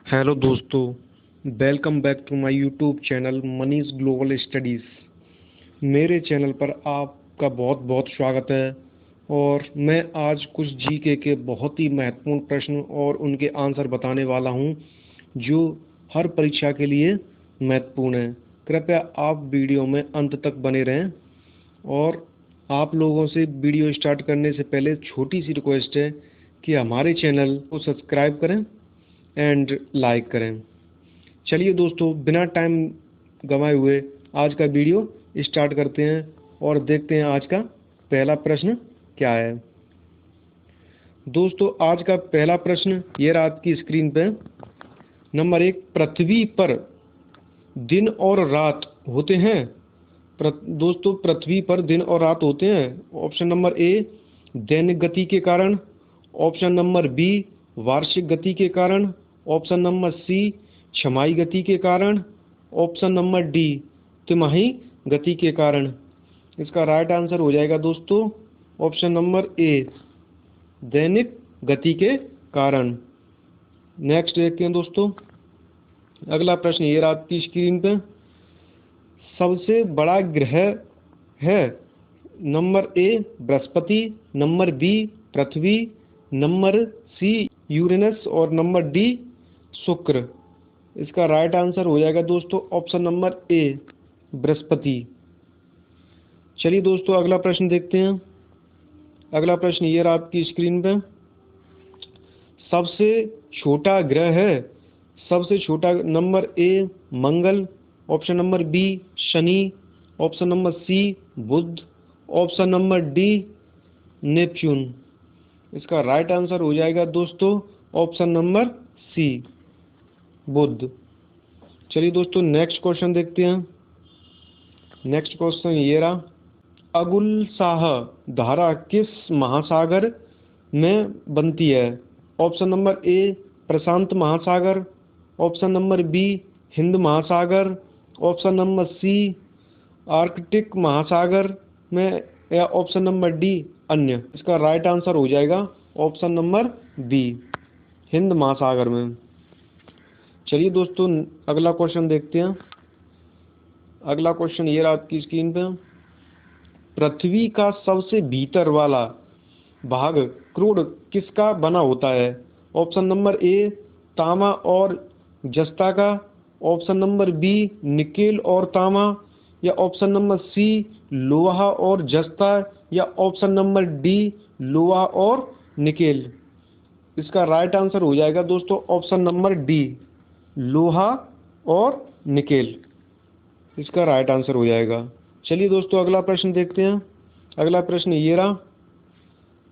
Hello दोस्तों, welcome back to my YouTube channel Manish global studies. मेरे channel पर आपका बहुत बहुत स्वागत है। और मैं आज कुछ जीके के बहुत ही महत्वपूर्ण प्रश्न और उनके आंसर बताने वाला हूं, जो हर परीक्षा के लिए महत्वपूर्ण है। कृपया आप वीडियो में अंत तक बने रहें। और आप लोगों से वीडियो स्टार्ट करने से पहले छोटी सी रिक्वेस्ट है कि हमारे चैनल को सब्सक्राइब करें एंड लाइक करें। चलिए दोस्तों, बिना टाइम गंवाए हुए आज का वीडियो स्टार्ट करते हैं और देखते हैं आज का पहला प्रश्न क्या है। दोस्तों, आज का पहला प्रश्न ये रहा आपकी स्क्रीन पे। नंबर 1, पृथ्वी पर दिन और रात होते हैं। दोस्तों, पृथ्वी पर दिन और रात होते हैं। ऑप्शन नंबर ए, दैनिक गति के कारण। ऑप्शन नंबर बी, वार्षिक गति के कारण। ऑप्शन नंबर सी, छमाही गति के कारण। ऑप्शन नंबर डी, तिमाही गति के कारण। इसका राइट आंसर हो जाएगा दोस्तों ऑप्शन नंबर ए, दैनिक गति के कारण। नेक्स्ट देखते हैं दोस्तों, अगला प्रश्न ये रहा आपकी स्क्रीन पे। सबसे बड़ा ग्रह है। Number A, Brihaspati. Number B, Prithvi. Number C, Uranus. और नंबर डी, शुक्र। इसका राइट आंसर हो जाएगा दोस्तों ऑप्शन नंबर ए, बृहस्पति। चलिए दोस्तों, अगला प्रश्न देखते हैं। अगला प्रश्न ये रहा आपकी स्क्रीन पे। सबसे छोटा ग्रह है। सबसे छोटा, number A, Mangal. Option number B, Shani. Option number C, Budh. Option number D, Neptune. इसका राइट आंसर हो जाएगा दोस्तों ऑप्शन नंबर सी, बुध। चलिए दोस्तों, नेक्स्ट क्वेश्चन देखते हैं। नेक्स्ट क्वेश्चन ये रहा। अगुलसाह धारा किस महासागर में बनती है। ऑप्शन नंबर ए, प्रशांत महासागर। ऑप्शन नंबर बी, हिंद महासागर। ऑप्शन नंबर सी, आर्कटिक महासागर में। या ऑप्शन नंबर डी, अन्य। इसका राइट आंसर हो जाएगा ऑप्शन नंबर बी, हिंद महासागर में। चलिए दोस्तों, अगला क्वेश्चन देखते हैं। अगला क्वेश्चन ये रहा आपकी स्क्रीन पे। पृथ्वी का सबसे भीतर वाला भाग क्रूड किसका बना होता है। ऑप्शन नंबर ए, तांबा और जस्ता का। ऑप्शन नंबर बी, निकेल और तांबा। या ऑप्शन नंबर सी, लोहा और जस्ता। या ऑप्शन नंबर डी, लोहा और निकेल। इसका राइट आंसर हो जाएगा दोस्तों ऑप्शन नंबर डी, लोहा और निकेल। इसका राइट आंसर हो जाएगा। चलिए दोस्तों, अगला प्रश्न देखते हैं। अगला प्रश्न ये रहा।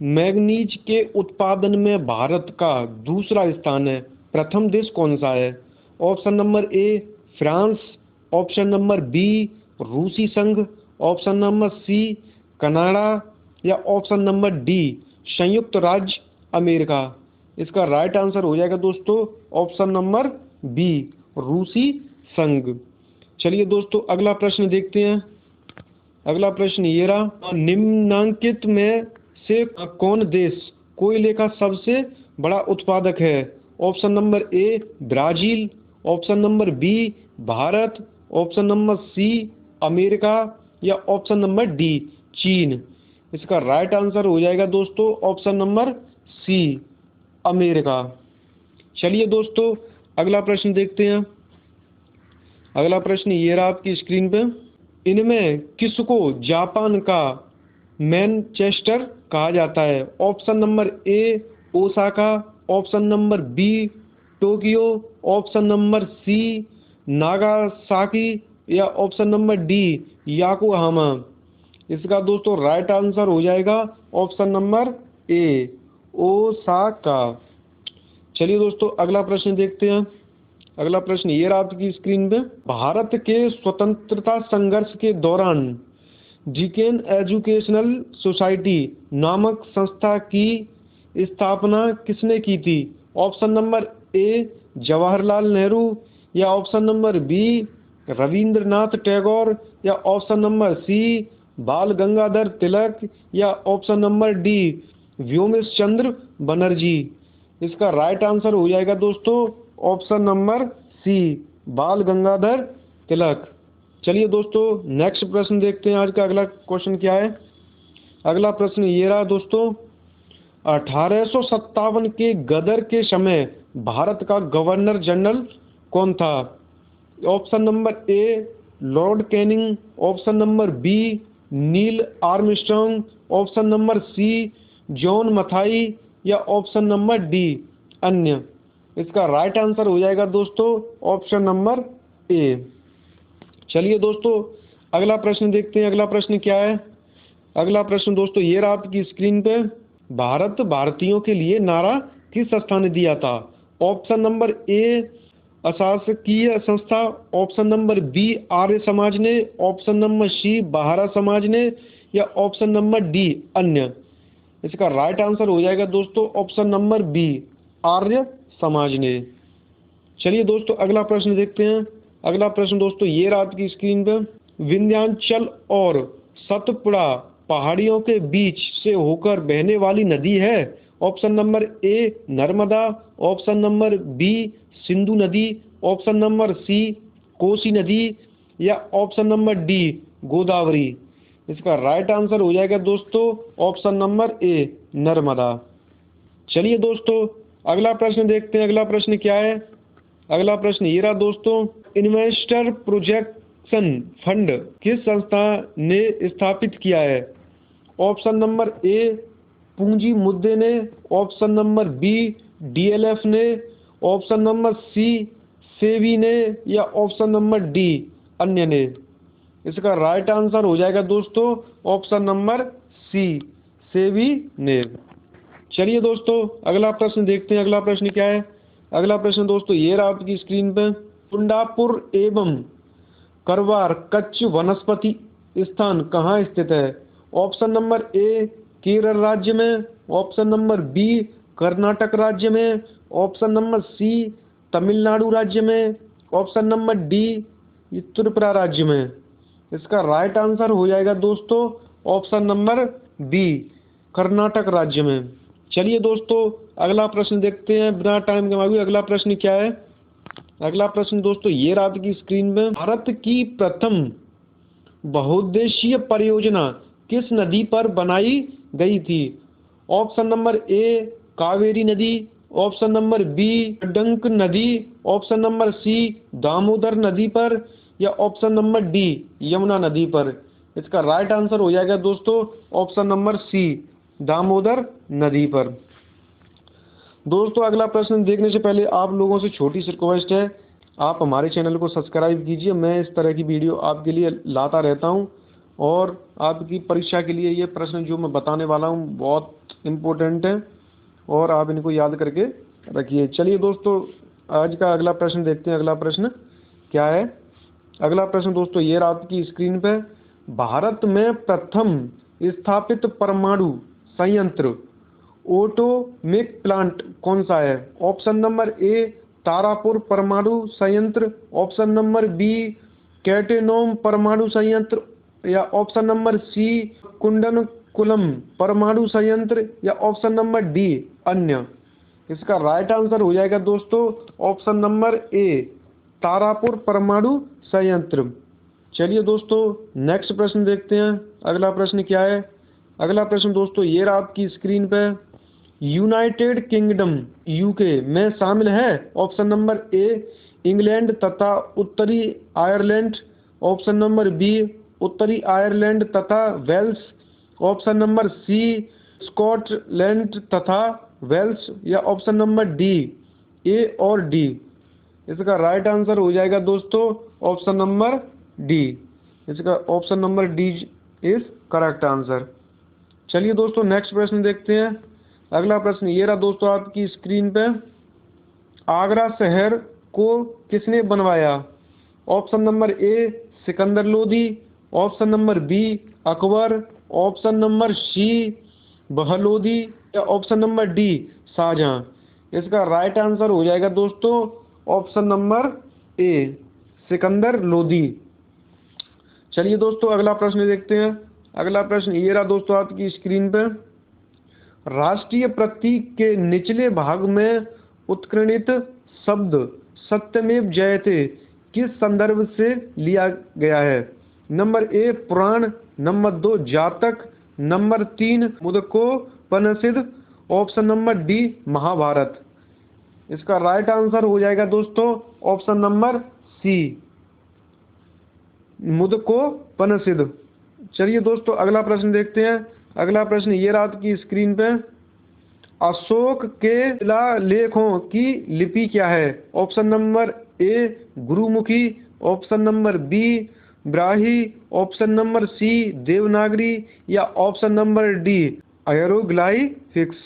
मैग्नीज के उत्पादन में भारत का दूसरा स्थान है। प्रथम देश कौन सा है। Option number A, France. Option number B, रूसी संघ। Option number C, Canada. या ऑप्शन नंबर डी, संयुक्त राज्य अमेरिका। इसका राइट आंसर हो जाएगा दोस्तों ऑप्शन नंबर बी, रूसी संघ। चलिए दोस्तों, अगला प्रश्न देखते हैं। अगला प्रश्न ये रहा। निम्नांकित में से कौन देश कोयले का सबसे बड़ा उत्पादक है। Option number A, Brazil. Option number B, Bharat. Option number C, America. या ऑप्शन नंबर डी, चीन। इसका राइट आंसर हो जाएगा दोस्तों ऑप्शन नंबर सी, अमेरिका। चलिए दोस्तों, अगला प्रश्न देखते हैं। अगला प्रश्न ये रहा आपकी स्क्रीन पे। इनमें किसको जापान का मैनचेस्टर कहा जाता है। Option number A, Osaka. Option number B, Tokyo. Option number C, Nagasaki. या ऑप्शन नंबर डी, याकोहामा। इसका दोस्तों राइट आंसर हो जाएगा ऑप्शन नंबर ए, ओसाका। चलिए दोस्तों, अगला प्रश्न देखते हैं। अगला प्रश्न ये रहा आपकी स्क्रीन पे। भारत के स्वतंत्रता संघर्ष के दौरान डिकेन एजुकेशनल सोसाइटी नामक संस्था की स्थापना किसने की थी। Option number A, Jawaharlal Nehru. या option number B, Rabindranath Tagore. या option number C, Bal Gangadhar Tilak. या option number D, Womesh Chandra Banerjee. इसका राइट आंसर हो जाएगा दोस्तों option number C Bal Gangadhar तिलक। चलिए दोस्तों नेक्स्ट प्रश्न देखते हैं। आज का अगला क्वेश्चन क्या है। अगला प्रश्न ये रहा दोस्तों, 1857 के गदर के समय भारत का गवर्नर जनरल कौन था? Option number A lord Canning, option number B Neil Armstrong, option number C John Mathai या ऑप्शन नंबर डी अन्य। इसका राइट आंसर हो जाएगा दोस्तों ऑप्शन नंबर ए। चलिए दोस्तों अगला प्रश्न देखते हैं। अगला प्रश्न क्या है। अगला प्रश्न दोस्तों ये रहा आपकी स्क्रीन पे, भारत भारतीयों के लिए नारा किस संस्था ने दिया था? ऑप्शन नंबर ए अशासकीय संस्था, option number B Arya Samaj ने, ऑप्शन नंबर सी बहारा समाज ने या ऑप्शन नंबर डी अन्य। इसका राइट आंसर हो जाएगा दोस्तों option number B Arya Samaj ने। चलिए दोस्तों अगला प्रश्न देखते हैं। अगला प्रश्न दोस्तों ये रहा आपकी स्क्रीन पे, विंध्याचल और सतपुड़ा पहाड़ियों के बीच से होकर बहने वाली नदी है? Option number A Narmada, option number B Sindhu नदी, ऑप्शन नंबर सी कोसी नदी या ऑप्शन नंबर डी गोदावरी। इसका राइट आंसर हो जाएगा दोस्तों ऑप्शन नंबर ए नर्मदा। चलिए दोस्तों अगला प्रश्न देखते हैं। अगला प्रश्न क्या है। अगला प्रश्न ये रहा दोस्तों, इन्वेस्टर प्रोजेक्शन फंड किस संस्था ने स्थापित किया है? ऑप्शन नंबर ए पूंजी मुद्दे ने, ऑप्शन नंबर बी डीएलएफ ने, ऑप्शन नंबर सी सेबी ने या ऑप्शन नंबर डी अन्य ने। इसका राइट आंसर हो जाएगा दोस्तों ऑप्शन नंबर सी सेबी ने। चलिए दोस्तों अगला प्रश्न देखते हैं। अगला प्रश्न क्या है। अगला प्रश्न दोस्तों ये रहा आपकी स्क्रीन पे, कुंडापुर एवं करवार कच्छ वनस्पति स्थान कहाँ स्थित है? ऑप्शन नंबर ए केरल राज्य में, ऑप्शन नंबर बी कर्नाटक राज्य में, ऑप्शन नंबर सी तमिलनाडु राज्य में, ऑप्शन नंबर डी त्रिपुरा राज्य में। इसका राइट आंसर हो जाएगा दोस्तों ऑप्शन नंबर बी कर्नाटक राज्य में। चलिए दोस्तों अगला प्रश्न देखते हैं बिना टाइम गंवाए। अगला प्रश्न क्या है। अगला प्रश्न दोस्तों ये रहा आपकी स्क्रीन में, भारत की प्रथम बहुउद्देशीय परियोजना किस नदी पर बनाई गई थी? ऑप्शन नंबर ए कावेरी नदी, ऑप्शन नंबर बी डंक नदी, ऑप्शन नंबर सी दामोदर नदी पर या ऑप्शन नंबर डी यमुना नदी पर। इसका राइट आंसर हो जाएगा दोस्तों ऑप्शन नंबर सी दामोदर नदी पर। दोस्तों अगला प्रश्न देखने से पहले आप लोगों से छोटी सी रिक्वेस्ट है, आप हमारे चैनल को सब्सक्राइब कीजिए। मैं इस तरह की वीडियो आपके लिए लाता रहता हूं और आपकी परीक्षा के लिए ये प्रश्न जो मैं बताने वाला हूं बहुत इम्पोर्टेंट है और आप इनको याद करके रखिए। चलिए दोस्तों आज का अगला प्रश्न देखते हैं। अगला प्रश्न क्या है। अगला प्रश्न दोस्तों ये रहा आपकी स्क्रीन पे, भारत में प्रथम स्थापित परमाणु संयंत्र एटॉमिक प्लांट कौन सा है? ऑप्शन नंबर ए तारापुर परमाणु संयंत्र, ऑप्शन नंबर बी कैटेनोम परमाणु संयंत्र या ऑप्शन नंबर सी कुंडनकुलम परमाणु संयंत्र या ऑप्शन नंबर डी अन्य। इसका राइट आंसर हो जाएगा दोस्तों ऑप्शन नंबर ए तारापुर परमाणु संयंत्र। चलिए दोस्तों नेक्स्ट प्रश्न देखते हैं। अगला प्रश्न क्या है। अगला प्रश्न दोस्तों ये रहा आपकी स्क्रीन पे, यूनाइटेड किंगडम यूके में शामिल है? ऑप्शन नंबर ए इंग्लैंड तथा उत्तरी आयरलैंड, ऑप्शन नंबर बी उत्तरी आयरलैंड तथा Wales, option number C Scotland तथा वेल्स या ऑप्शन नंबर डी ए और डी। इसका राइट आंसर हो जाएगा दोस्तों ऑप्शन नंबर डी। इसका option number D is correct answer. चलिए दोस्तों नेक्स्ट प्रश्न देखते हैं। अगला प्रश्न ये रहा दोस्तों आपकी स्क्रीन पे, आगरा शहर को किसने बनवाया? Option number A Sikandar Lodi, option number B Akbar, option number C Bahlodi या ऑप्शन नंबर डी शाहजहां। इसका राइट आंसर हो जाएगा दोस्तों option number A Sikandar Lodi. चलिए दोस्तों अगला प्रश्न देखते हैं। अगला प्रश्न ये रहा दोस्तों आपकी स्क्रीन पे, राष्ट्रीय प्रतीक के निचले भाग में उत्कीर्णित शब्द सत्यमेव जयते किस संदर्भ से लिया गया है? नंबर ए पुराण, number 2 Jataka, number 3 Mundakopanishad, option number D Mahabharata. इसका राइट आंसर हो जाएगा दोस्तों ऑप्शन नंबर सी मुदकोपनिषद। चलिए दोस्तों अगला प्रश्न देखते हैं। अगला प्रश्न ये रहा आपकी स्क्रीन पे। अशोक के शिलालेखों की लिपि क्या है? Option number A Gurmukhi, option number B Brahmi, option number C Devanagari या ऑप्शन नंबर डी हायरोग्लाइफिक्स।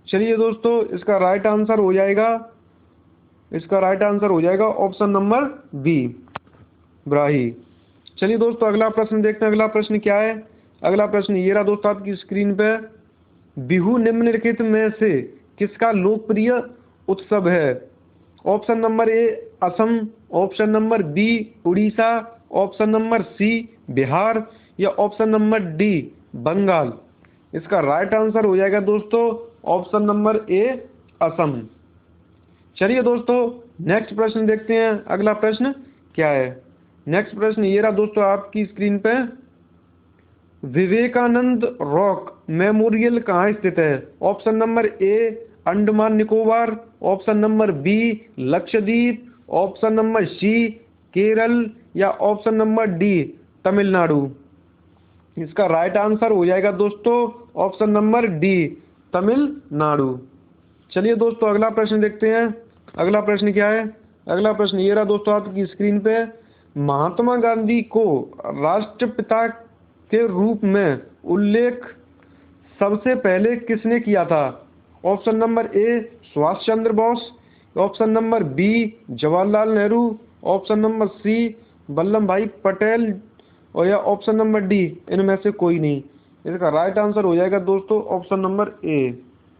चलिए दोस्तों इसका राइट आंसर हो जाएगा ऑप्शन नंबर बी ब्राही। चलिए दोस्तों अगला प्रश्न देखते हैं। अगला प्रश्न क्या है? अगला प्रश्न ये रहा दोस्तों आपकी स्क्रीन पे। बिहू निम्नलिखित में से किसका लोकप्रिय उत्सव है? Option number A Assam, option number B Orissa, option number C Bihar या ऑप्शन नंबर डी बंगाल। इसका राइट आंसर हो जाएगा दोस्तों ऑप्शन नंबर ए असम। चलिए दोस्तों नेक्स्ट प्रश्न देखते हैं। अगला प्रश्न क्या है? नेक्स्ट प्रश्न ये रहा दोस्तों आपकी स्क्रीन पे। विवेकानंद रॉक मेमोरियल कहाँ स्थित है? Option number A Andaman Nicobar, option number B Lakshadweep, option number C Kerala या ऑप्शन नंबर डी तमिलनाडु। इसका राइट आंसर हो जाएगा दोस्तों ऑप्शन नंबर डी तमिलनाडु। चलिए दोस्तों अगला प्रश्न देखते हैं। अगला प्रश्न क्या है? अगला प्रश्न ये रहा दोस्तों आपकी स्क्रीन पे। महात्मा गांधी को राष्ट्रपिता के रूप में उल्लेख सबसे पहले किसने किया था? Option number A Subhash Chandra Bose, option number B Jawaharlal Nehru, option number C Vallabhbhai Patel और या ऑप्शन नंबर डी इनमें से कोई नहीं। इसका राइट आंसर हो जाएगा दोस्तों option number A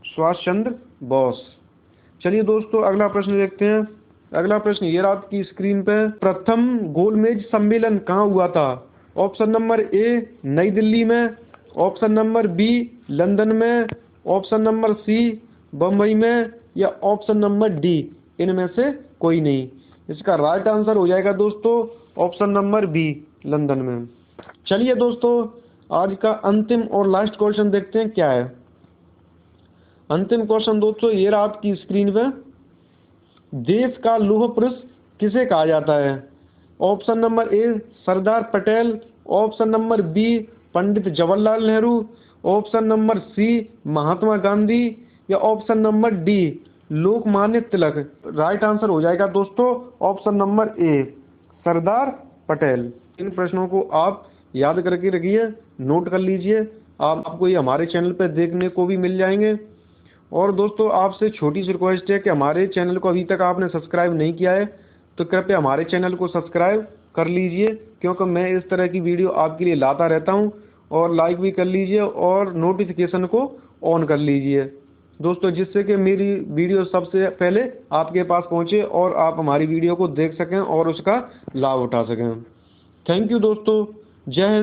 Subhash Chandra Bose. चलिए दोस्तों अगला प्रश्न देखते हैं। अगला प्रश्न ये रहा आपकी स्क्रीन पे। प्रथम गोलमेज सम्मेलन कहाँ हुआ था? ऑप्शन नंबर ए नई दिल्ली में, ऑप्शन नंबर बी लंदन में, ऑप्शन नंबर सी बम्बई में या ऑप्शन नंबर डी इनमें से कोई नहीं। इसका राइट आंसर हो जाएगा दोस्तों ऑप्शन नंबर बी लंदन में। चलिए दोस्तों आज का अंतिम और लास्ट क्वेश्चन देखते हैं क्या है। अंतिम क्वेश्चन दोस्तों ये रहा आपकी स्क्रीन पे। देश का लौह पुरुष किसे कहा जाता है? Option number A Sardar Patel, option number B Pandit Jawaharlal Nehru, option number C Mahatma Gandhi या option number D Lokmanya Tilak. Right answer हो जाएगा दोस्तों option number A Sardar Patel. इन प्रश्नों को आप याद करके रखिए, नोट कर लीजिए। आपको ये हमारे चैनल पर देखने को भी मिल जाएंगे। और दोस्तों आपसे छोटी सी रिक्वेस्ट है कि हमारे चैनल को अभी तक आपने सब्सक्राइब नहीं किया है तो कृपया हमारे चैनल को सब्सक्राइब कर लीजिए, क्योंकि मैं इस तरह की वीडियो आपके लिए लाता रहता हूं। और लाइक भी कर लीजिए और नोटिफिकेशन को ऑन कर लीजिए दोस्तों, जिससे कि मेरी वीडियो सबसे पहले आपके पास पहुंचे और आप हमारी वीडियो को देख सकें और उसका लाभ उठा सकें। थैंक यू दोस्तों। जय हिंद।